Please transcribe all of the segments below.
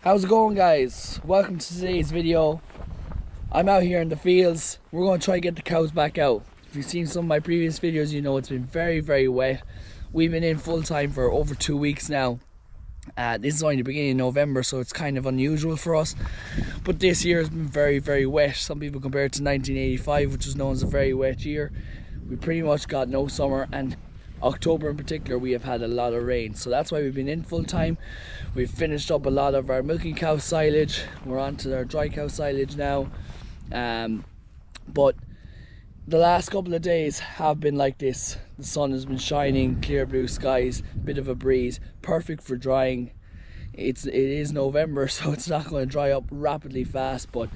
How's it going, guys? Welcome to today's video. I'm out here in the fields. We're going to try to get the cows back out. If you've seen some of my previous videos, you know it's been very wet. We've been in full time for over 2 weeks now. This is only the beginning of November, so it's kind of unusual for us. But this year has been very wet. Some people compare it to 1985, which was known as a very wet year. We pretty much got no summer, and October in particular we have had a lot of rain, so that's why we've been in full time. We've finished up a lot of our milking cow silage. We're on to our dry cow silage now, but the last couple of days have been like this. The sun has been shining, clear blue skies, bit of a breeze, perfect for drying. It is November, so it's not going to dry up rapidly fast, but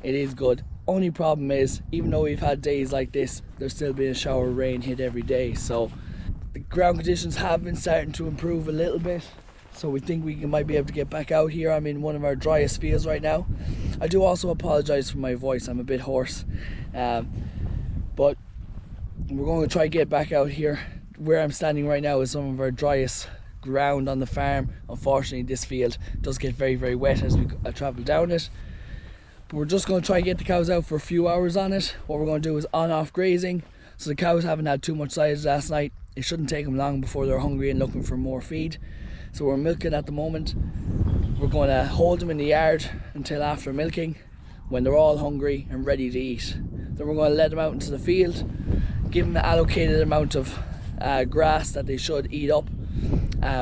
it is good. Only problem is, even though we've had days like this, there's still been a shower of rain hit every day, so the ground conditions have been starting to improve a little bit, so we think we might be able to get back out here. I'm in one of our driest fields right now. I do also apologise for my voice, I'm a bit hoarse, but we're going to try to get back out here. Where I'm standing right now is some of our driest ground on the farm. Unfortunately, this field does get very wet as we travel down it, but we're just going to try to get the cows out for a few hours on it. What we're going to do is on-off grazing, so the cows haven't had too much silage last night. It shouldn't take them long before they're hungry and looking for more feed. So we're milking at the moment. We're going to hold them in the yard until after milking, when they're all hungry and ready to eat. Then we're going to let them out into the field, give them the allocated amount of grass that they should eat up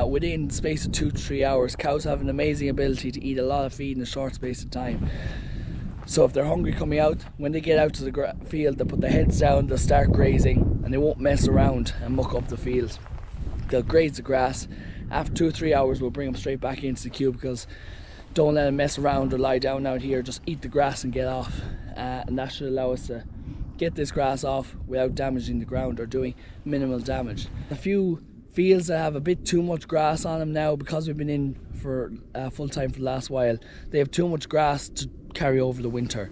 within the space of 2 to 3 hours. Cows have an amazing ability to eat a lot of feed in a short space of time. So if they're hungry coming out, when they get out to the field, they'll put their heads down, they'll start grazing, and they won't mess around and muck up the field. They'll graze the grass. After 2 or 3 hours, we'll bring them straight back into the cubicles. Don't let them mess around or lie down out here, just eat the grass and get off. And that should allow us to get this grass off without damaging the ground or doing minimal damage. A few fields that have a bit too much grass on them now, because we've been in for full time for the last while, they have too much grass to carry over the winter.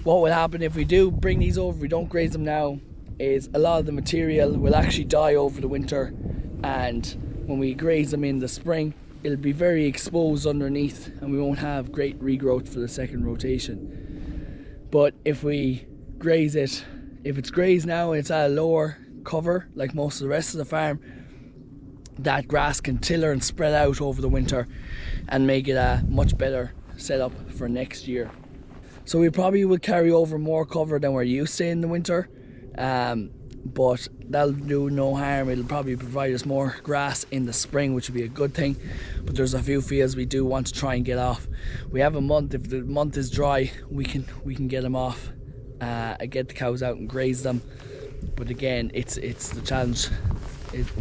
What will happen if we do bring these over, we don't graze them now, is a lot of the material will actually die over the winter, and when we graze them in the spring, it'll be very exposed underneath and we won't have great regrowth for the second rotation. But if we graze it, if it's grazed now and it's at a lower cover like most of the rest of the farm, that grass can tiller and spread out over the winter and make it a much better setup for next year. So we probably will carry over more cover than we're used to in the winter, but that'll do no harm. It'll probably provide us more grass in the spring, which would be a good thing. But there's a few fields we do want to try and get off. We have a month. If the month is dry, we can get them off, get the cows out and graze them. But again, it's the challenge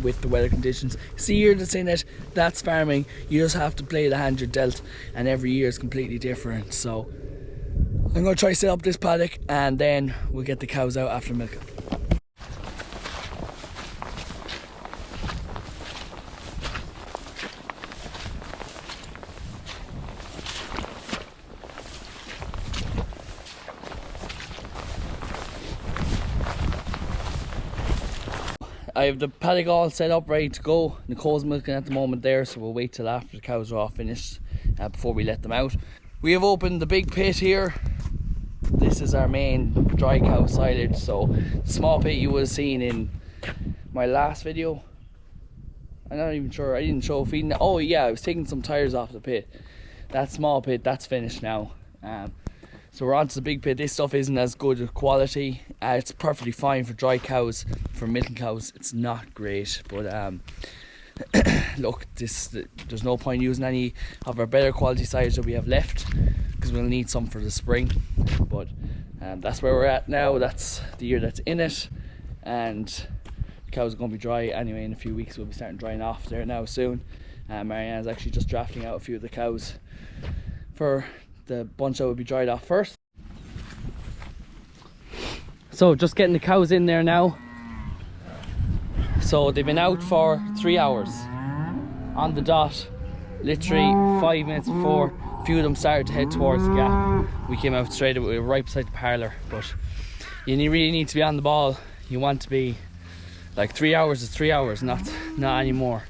with the weather conditions. See, year that's in it, that's farming. You just have to play the hand you're dealt, and every year is completely different. So I'm going to try to set up this paddock and then we'll get the cows out after milking. I have the paddock all set up, ready to go. Nicole's milking at the moment there, so we'll wait till after the cows are all finished before we let them out. We have opened the big pit here. This is our main dry cow silage. So the small pit you would have seen in my last video. I'm not even sure, I didn't show feeding. Oh yeah, I was taking some tires off the pit. That small pit, that's finished now. So we're on to the big pit. This stuff isn't as good quality. It's perfectly fine for dry cows. For milking cows, it's not great. But look, there's no point using any of our better quality silage that we have left, because we'll need some for the spring. But that's where we're at now. That's the year that's in it, and the cows are going to be dry anyway. In a few weeks we'll be starting drying off there now soon. Marianne's actually just drafting out a few of the cows for the bunch that will be dried off first. So just getting the cows in there now. So they've been out for 3 hours on the dot, literally 5 minutes before a few of them started to head towards the gap. We came out straight away, we were right beside the parlour. But you really need to be on the ball. You want to be like 3 hours is 3 hours, not anymore.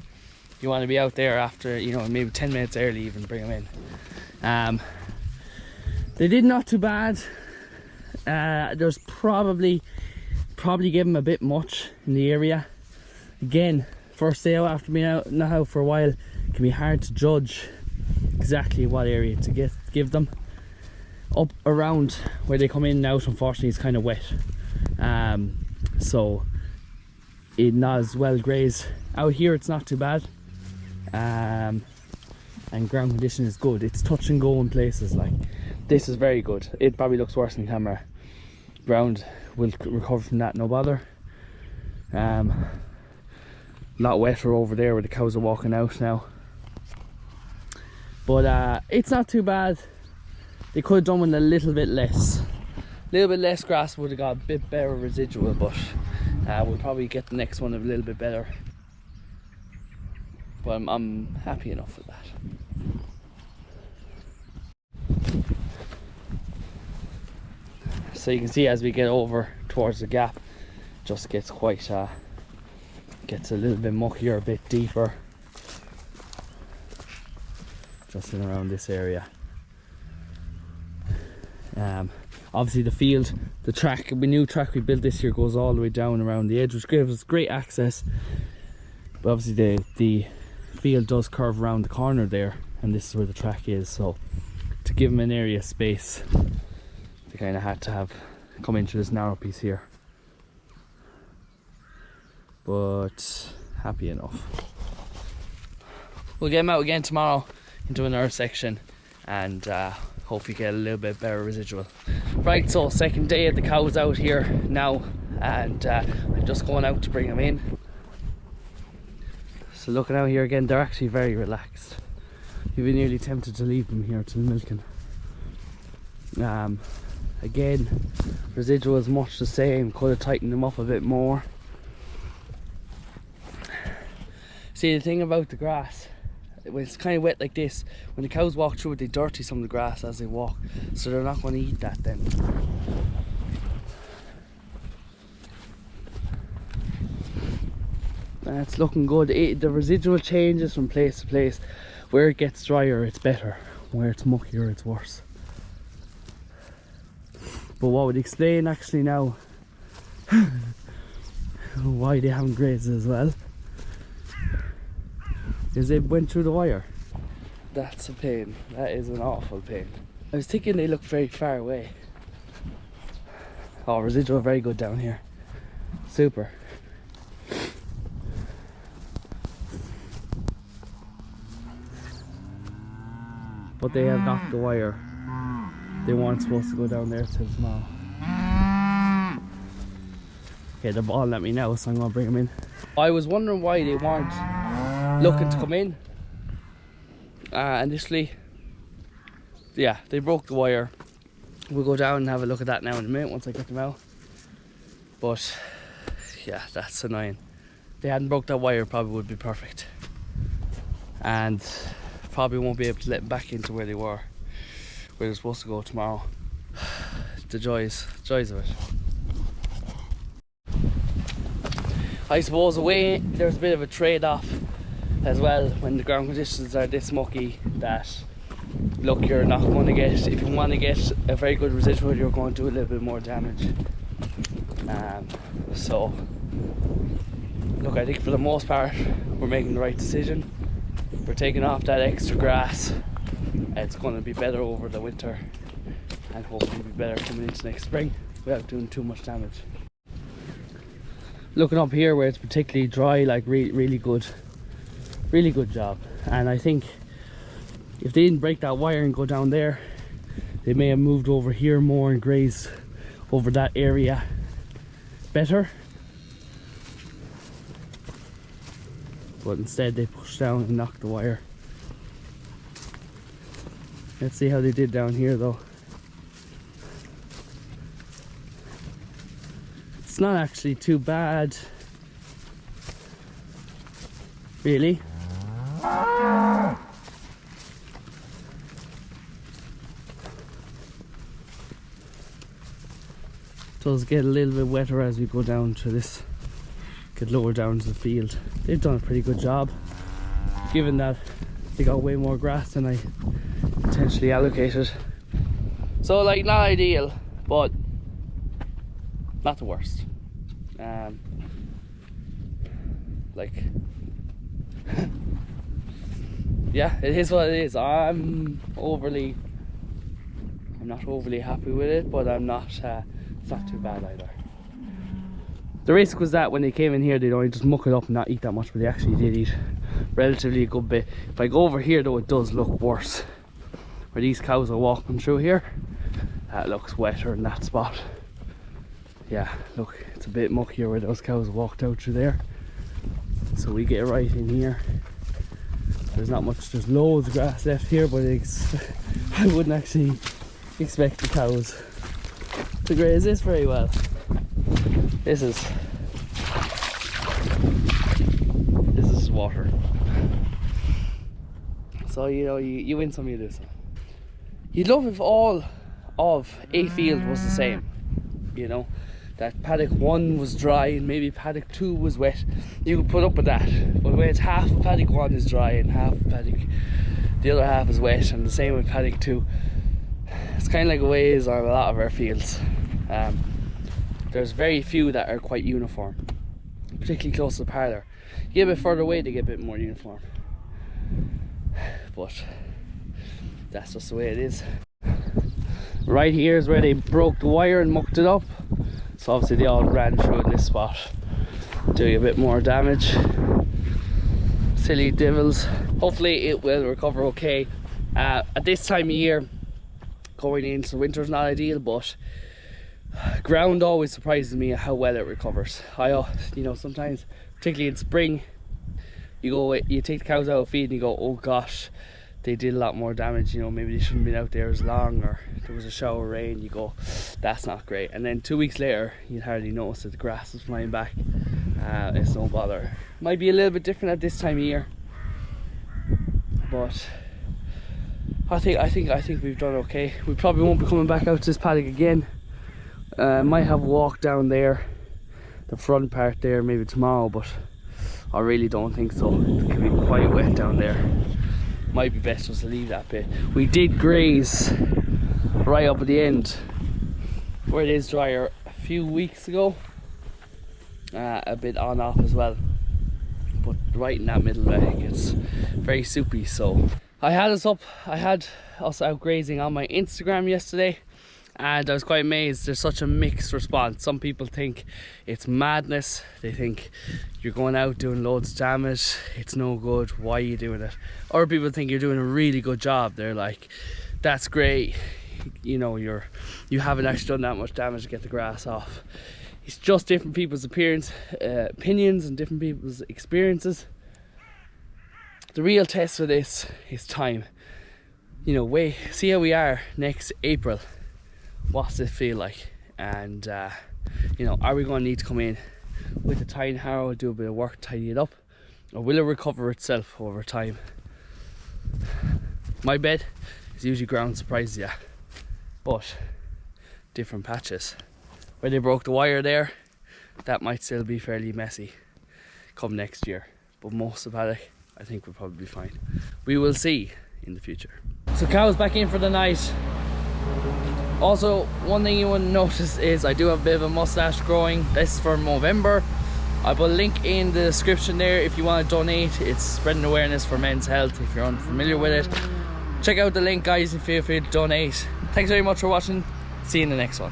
you want to be out there after, you know, maybe 10 minutes early even, bring them in. They did not too bad. There's probably gave them a bit much in the area. Again, first day out after being out now for a while, it can be hard to judge exactly what area to give them. Up around where they come in and out, unfortunately, it's kind of wet, so it's not as well grazed. Out here it's not too bad, and ground condition is good. It's touch and go in places. Like this is very good. It probably looks worse in camera. Ground will recover from that, no bother. A lot wetter over there where the cows are walking out now, but it's not too bad. They could have done with a little bit less grass, would have got a bit better residual, but we'll probably get the next one a little bit better. But I'm happy enough with that. So you can see as we get over towards the gap, it just gets quite gets a little bit muckier, a bit deeper, just in around this area. Obviously the field, the new track we built this year goes all the way down around the edge, which gives us great access. But obviously the field does curve around the corner there, and this is where the track is. So to give them an area of space, they kind of had to come into this narrow piece here. But happy enough. We'll get them out again tomorrow into another section, and hopefully get a little bit better residual. Right, so second day of the cows out here now, and I'm just going out to bring them in. So looking out here again, they're actually very relaxed. You'd be nearly tempted to leave them here till milking. Again, residual is much the same. Could have tightened them up a bit more. See, the thing about the grass, when it's kind of wet like this, when the cows walk through it, they dirty some of the grass as they walk, so they're not going to eat that then. That's looking good. The residual changes from place to place. Where it gets drier, it's better. Where it's muckier, it's worse. But what would explain actually now why they haven't grazed as well is they went through the wire. That's a pain. That is an awful pain. I was thinking they look very far away. Oh, residual very good down here. Super. But they have knocked the wire. They weren't supposed to go down there till tomorrow. Okay, they're bawling at me now, so I'm going to bring them in. I was wondering why they weren't looking to come in. Initially, yeah, they broke the wire. We'll go down and have a look at that now in a minute once I get them out. But yeah, that's annoying. If they hadn't broke that wire, probably would be perfect. And probably won't be able to let them back into where they were, where they're supposed to go tomorrow. The joys of it. I suppose away there's a bit of a trade-off as well when the ground conditions are this mucky, that look, you're not going to get, if you want to get a very good residual, you're going to do a little bit more damage. So look, I think for the most part we're making the right decision. We're taking off that extra grass. It's going to be better over the winter and hopefully be better coming into next spring without doing too much damage. Looking up here where it's particularly dry, like really good job. And I think if they didn't break that wire and go down there, they may have moved over here more and grazed over that area better. But instead they pushed down and knocked the wire. Let's see how they did down here though. It's not actually too bad, really. It does get a little bit wetter as we go down to this, get lower down to the field. They've done a pretty good job. given that they got way more grass than I potentially allocated. So like, not ideal, but not the worst. Like yeah, it is what it is. I'm not overly happy with it, but I'm not it's not too bad either. The risk was that when they came in here, they'd only just muck it up and not eat that much, but they actually did eat relatively a good bit. If I go over here though, it does look worse. Where these cows are walking through here, that looks wetter in that spot. Yeah, look, it's a bit muckier where those cows walked out through there. So we get right in here. There's not much, there's loads of grass left here, but I wouldn't actually expect the cows to graze this very well. This is water. So you know, you win some, you lose some. You'd love if all of a field was the same, you know, that paddock 1 was dry and maybe paddock 2 was wet. You could put up with that, but when it's half of paddock 1 is dry and half of paddock, the other half is wet, and the same with paddock 2. It's kind of like the way it is on a lot of our fields. There's very few that are quite uniform, particularly close to the parlour. You get a bit further away, they get a bit more uniform, but that's just the way it is. Right here is where they broke the wire and mucked it up, so obviously they all ran through in this spot, doing a bit more damage. Silly devils. Hopefully it will recover okay. At this time of year, going into winter is not ideal, but ground always surprises me how well it recovers. You know, sometimes, particularly in spring, you take the cows out of feed and you go, oh gosh, they did a lot more damage, you know, maybe they shouldn't have been out there as long, or there was a shower of rain. You go, that's not great. And then 2 weeks later, you'd hardly notice that the grass is flying back. It's no bother. Might be a little bit different at this time of year, but I think we've done okay. We probably won't be coming back out to this paddock again. Might have a walk down there, the front part there, maybe tomorrow, but I really don't think so. It can be quite wet down there. Might be best just to leave that bit. We did graze right up at the end where it is drier a few weeks ago, a bit on off as well, but right in that middle, I think it's very soupy. So I had us out grazing on my Instagram yesterday, and I was quite amazed. There's such a mixed response. Some people think it's madness, they think you're going out doing loads of damage, it's no good, why are you doing it? Other people think you're doing a really good job. They're like, that's great, you know, you haven't actually done that much damage to get the grass off. It's just different people's opinions and different people's experiences. The real test for this is time. You know, see how we are next April. What's it feel like? And you know, are we going to need to come in with a tine harrow, do a bit of work, tidy it up, or will it recover itself over time? My bet is usually ground surprises you, but different patches. Where they broke the wire there, that might still be fairly messy come next year, but most of the paddock I think we'll probably be fine. We will see in the future. So cows back in for the night. Also, one thing you wouldn't notice is I do have a bit of a mustache growing. This is for Movember. I will link in the description there if you want to donate. It's spreading awareness for men's health if you're unfamiliar with it. Check out the link, guys, if you feel free to donate. Thanks very much for watching. See you in the next one.